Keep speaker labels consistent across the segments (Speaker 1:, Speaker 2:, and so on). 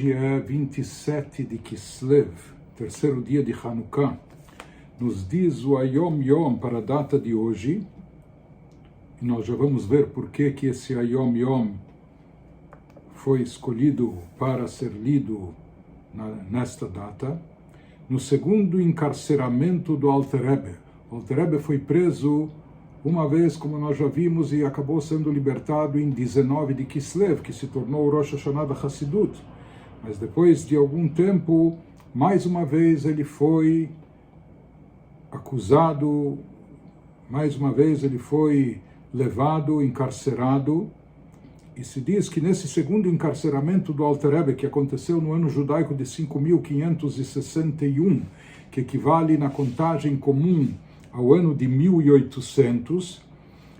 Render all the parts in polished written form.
Speaker 1: Hoje é 27 de Kislev, terceiro dia de Hanukkah. Nos diz o Ayom Yom para a data de hoje. E nós já vamos ver por que esse Ayom Yom foi escolhido para ser lido nesta data. No segundo encarceramento do Alter Rebbe. O Alter Rebbe foi preso uma vez, como nós já vimos, e acabou sendo libertado em 19 de Kislev, que se tornou o Rosh Hashanah da Hassidut. Mas depois de algum tempo, mais uma vez ele foi acusado, mais uma vez ele foi levado, encarcerado. E se diz que nesse segundo encarceramento do Alter Rebbe, que aconteceu no ano judaico de 5.561, que equivale na contagem comum ao ano de 1800,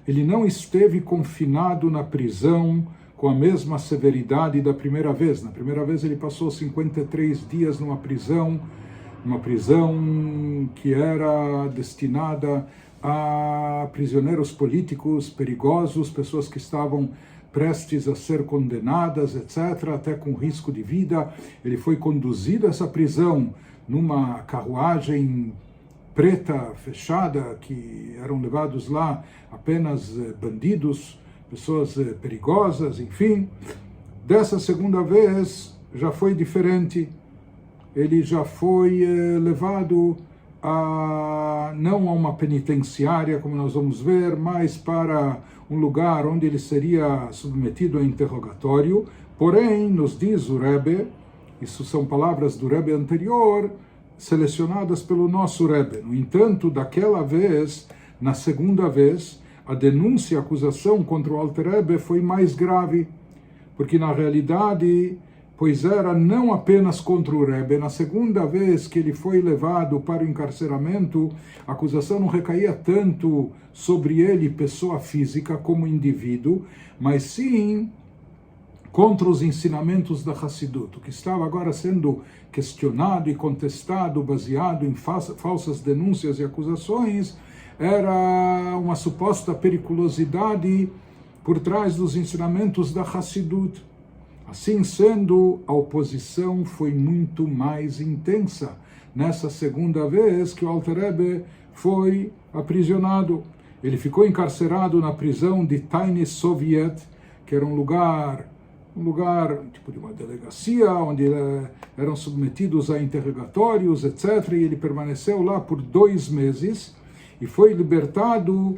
Speaker 1: ele não esteve confinado na prisão com a mesma severidade da primeira vez. Na primeira vez ele passou 53 dias numa prisão que era destinada a prisioneiros políticos perigosos, pessoas que estavam prestes a ser condenadas, etc., até com risco de vida. Ele foi conduzido a essa prisão numa carruagem preta, fechada, que eram levados lá apenas bandidos, pessoas perigosas, enfim. Dessa segunda vez já foi diferente. Ele já foi levado não a uma penitenciária, como nós vamos ver, mas para um lugar onde ele seria submetido a interrogatório. Porém, nos diz o Rebbe, isso são palavras do Rebbe anterior, selecionadas pelo nosso Rebbe. No entanto, daquela vez, na segunda vez, a denúncia, a acusação contra o Alter Rebbe foi mais grave, porque na realidade, pois era não apenas contra o Rebbe, na segunda vez que ele foi levado para o encarceramento, a acusação não recaía tanto sobre ele, pessoa física, como indivíduo, mas sim contra os ensinamentos da Hassidut, que estava agora sendo questionado e contestado, baseado em falsas denúncias e acusações, era uma suposta periculosidade por trás dos ensinamentos da Hassidut. Assim sendo, a oposição foi muito mais intensa nessa segunda vez que o Alter Rebbe foi aprisionado. Ele ficou encarcerado na prisão de Tiny Soviet, que era um lugar tipo de uma delegacia, onde eram submetidos a interrogatórios, etc. E ele permaneceu lá por 2 meses e foi libertado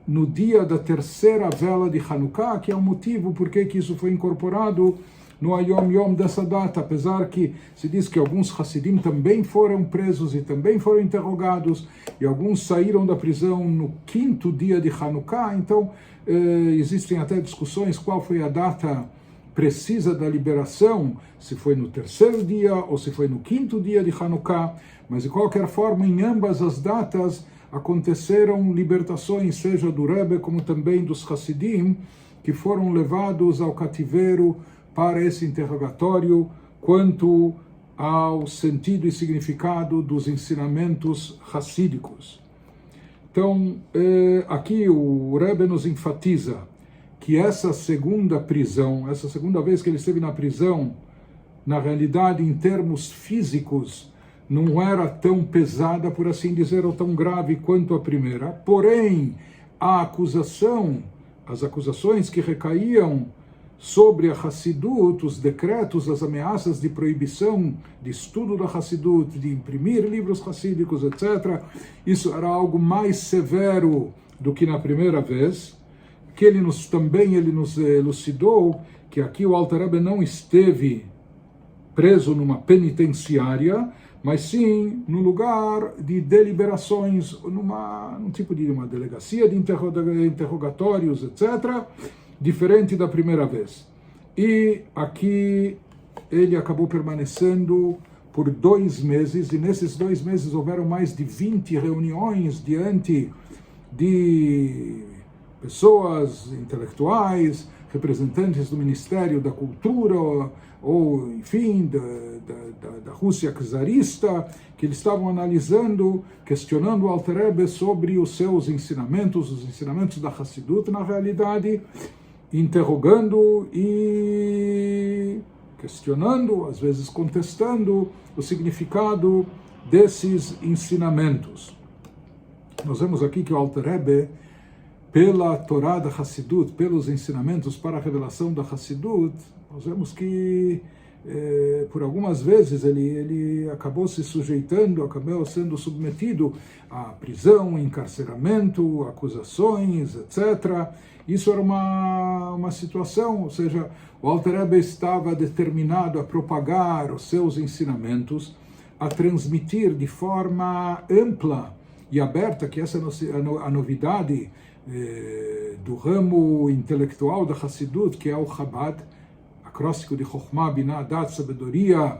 Speaker 1: no dia da terceira vela de Hanukkah, que é o motivo por que isso foi incorporado no Ayom Yom dessa data, apesar que se diz que alguns Hassidim também foram presos e também foram interrogados, e alguns saíram da prisão no 5º dia de Hanukkah. Então existem até discussões qual foi a data precisa da liberação, se foi no terceiro dia ou se foi no 5º dia de Hanukkah, mas de qualquer forma, em ambas as datas aconteceram libertações, seja do Rebbe como também dos Hassidim, que foram levados ao cativeiro para esse interrogatório quanto ao sentido e significado dos ensinamentos hassídicos. Então, aqui o Rebbe nos enfatiza que essa segunda prisão, essa segunda vez que ele esteve na prisão, na realidade, em termos físicos, não era tão pesada, por assim dizer, ou tão grave quanto a primeira. Porém, as acusações que recaíam sobre a Hassidut, os decretos, as ameaças de proibição de estudo da Hassidut, de imprimir livros hassídicos, etc., isso era algo mais severo do que na primeira vez, que ele nos elucidou que aqui o Alter Rebbe não esteve preso numa penitenciária, mas sim no lugar de deliberações, num tipo de uma delegacia de interrogatórios, etc., diferente da primeira vez. E aqui ele acabou permanecendo por 2 meses, e nesses 2 meses houveram mais de 20 reuniões diante de pessoas intelectuais, representantes do Ministério da Cultura, ou, enfim, da Rússia czarista, que eles estavam analisando, questionando o Alter Rebbe sobre os seus ensinamentos, os ensinamentos da Hassidut, na realidade, interrogando e questionando, às vezes contestando o significado desses ensinamentos. Nós vemos aqui que o Alter Rebbe, pela Torá da Hassidut, pelos ensinamentos para a revelação da Hassidut, nós vemos que por algumas vezes ele acabou se sujeitando, acabou sendo submetido à prisão, encarceramento, acusações, etc. Isso era uma situação, ou seja, o Alter Rebbe estava determinado a propagar os seus ensinamentos, a transmitir de forma ampla e aberta, que essa é a novidade do ramo intelectual da Hassidut, que é o Chabad, acróstico de Chokhmah, Binah, Dat, sabedoria,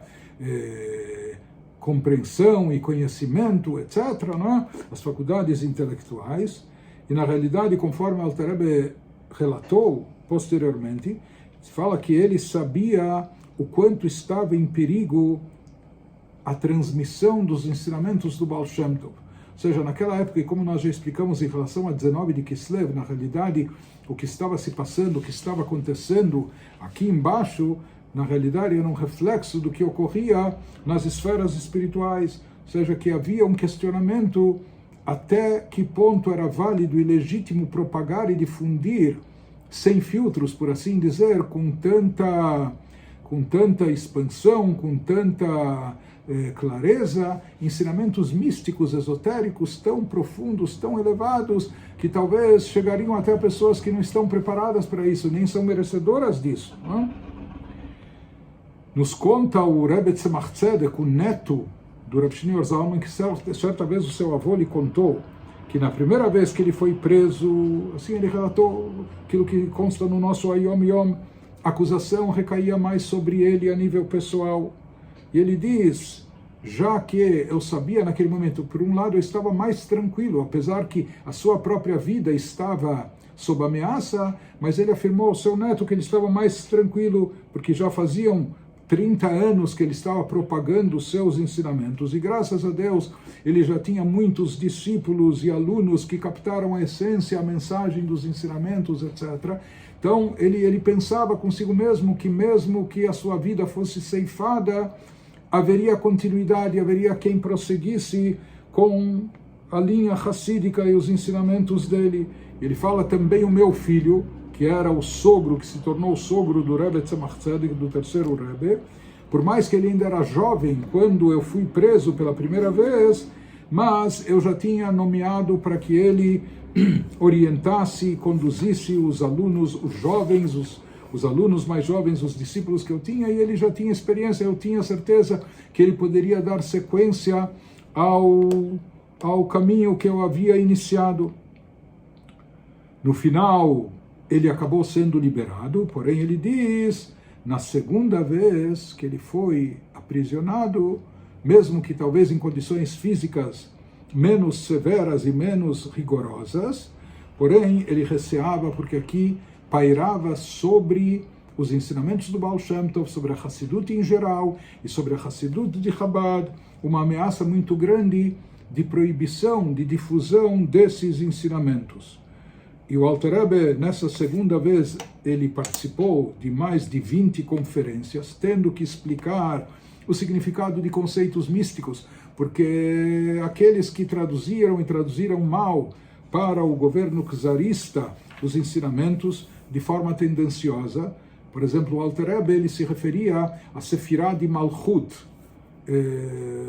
Speaker 1: compreensão e conhecimento, etc., né? As faculdades intelectuais. E na realidade, conforme Alter Rebbe relatou posteriormente, se fala que ele sabia o quanto estava em perigo a transmissão dos ensinamentos do Baal Shem Tov. Ou seja, naquela época, e como nós já explicamos em relação a 19 de Kislev, na realidade, o que estava se passando, o que estava acontecendo aqui embaixo, na realidade era um reflexo do que ocorria nas esferas espirituais. Ou seja, que havia um questionamento até que ponto era válido e legítimo propagar e difundir, sem filtros, por assim dizer, com tanta expansão, com tanta clareza, ensinamentos místicos, esotéricos, tão profundos, tão elevados, que talvez chegariam até a pessoas que não estão preparadas para isso, nem são merecedoras disso. Não? Nos conta o Rebbe Tzemach Tzedek, o neto do Reb Shneur Zalman, que certa vez o seu avô lhe contou que na primeira vez que ele foi preso, assim ele relatou aquilo que consta no nosso Ayom Yom, a acusação recaía mais sobre ele a nível pessoal. E ele diz, já que eu sabia naquele momento, por um lado eu estava mais tranquilo, apesar que a sua própria vida estava sob ameaça, mas ele afirmou ao seu neto que ele estava mais tranquilo, porque já faziam 30 anos que ele estava propagando os seus ensinamentos, e graças a Deus ele já tinha muitos discípulos e alunos que captaram a essência, a mensagem dos ensinamentos, etc. Então ele pensava consigo mesmo que a sua vida fosse ceifada, haveria continuidade, haveria quem prosseguisse com a linha hassídica e os ensinamentos dele. Ele fala também o meu filho, que era o sogro, que se tornou o sogro do Rebbe Tzemach Tzedek, do terceiro Rebbe, por mais que ele ainda era jovem quando eu fui preso pela primeira vez, mas eu já tinha nomeado para que ele orientasse e conduzisse os alunos, os jovens, os alunos mais jovens, os discípulos que eu tinha, e ele já tinha experiência, eu tinha certeza que ele poderia dar sequência ao caminho que eu havia iniciado. No final, ele acabou sendo liberado, porém ele diz, na segunda vez que ele foi aprisionado, mesmo que talvez em condições físicas menos severas e menos rigorosas, porém ele receava, porque aqui pairava sobre os ensinamentos do Baal Shem Tov, sobre a Hassidut em geral e sobre a Hassidut de Chabad, uma ameaça muito grande de proibição, de difusão desses ensinamentos. E o Alter Rebbe, nessa segunda vez, ele participou de mais de 20 conferências, tendo que explicar o significado de conceitos místicos, porque aqueles que traduziram e traduziram mal para o governo czarista os ensinamentos de forma tendenciosa. Por exemplo, o Alter Rebbe, ele se referia a Sefirah de Malchut,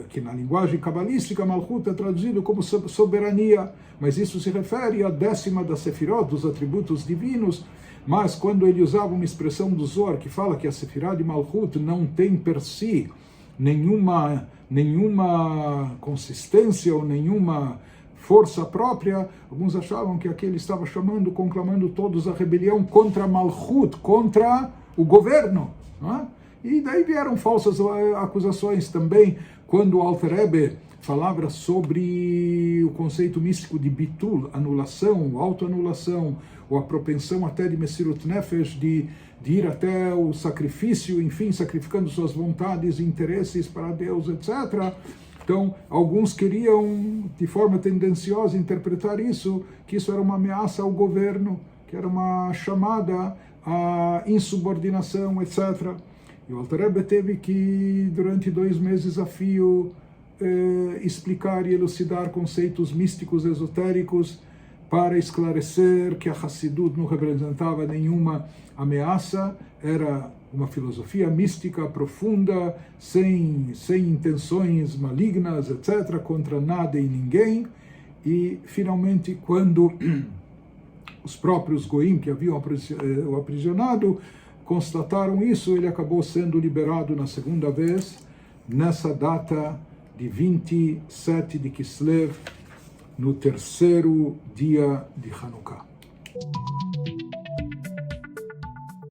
Speaker 1: que na linguagem cabalística Malchut é traduzido como soberania, mas isso se refere à 10ª da Sefirot, dos atributos divinos. Mas quando ele usava uma expressão do Zohar que fala que a Sefirah de Malchut não tem per si nenhuma consistência ou nenhuma força própria, alguns achavam que aqui ele estava conclamando todos a rebelião contra Malchut, contra o governo, não é? E daí vieram falsas acusações também, quando o Alter Rebbe falava sobre o conceito místico de bitul, anulação, autoanulação, ou a propensão até de Messirut Nefesh, de ir até o sacrifício, enfim, sacrificando suas vontades e interesses para Deus, etc. Então, alguns queriam, de forma tendenciosa, interpretar isso, que isso era uma ameaça ao governo, que era uma chamada à insubordinação, etc. E o Alter Rebbe teve que, durante 2 meses a fio, explicar e elucidar conceitos místicos esotéricos para esclarecer que a Hassidut não representava nenhuma ameaça, era uma filosofia mística profunda, sem intenções malignas, etc., contra nada e ninguém. E, finalmente, quando os próprios Goim que haviam o aprisionado constataram isso, ele acabou sendo liberado na segunda vez, nessa data de 27 de Kislev, no terceiro dia de Hanukkah.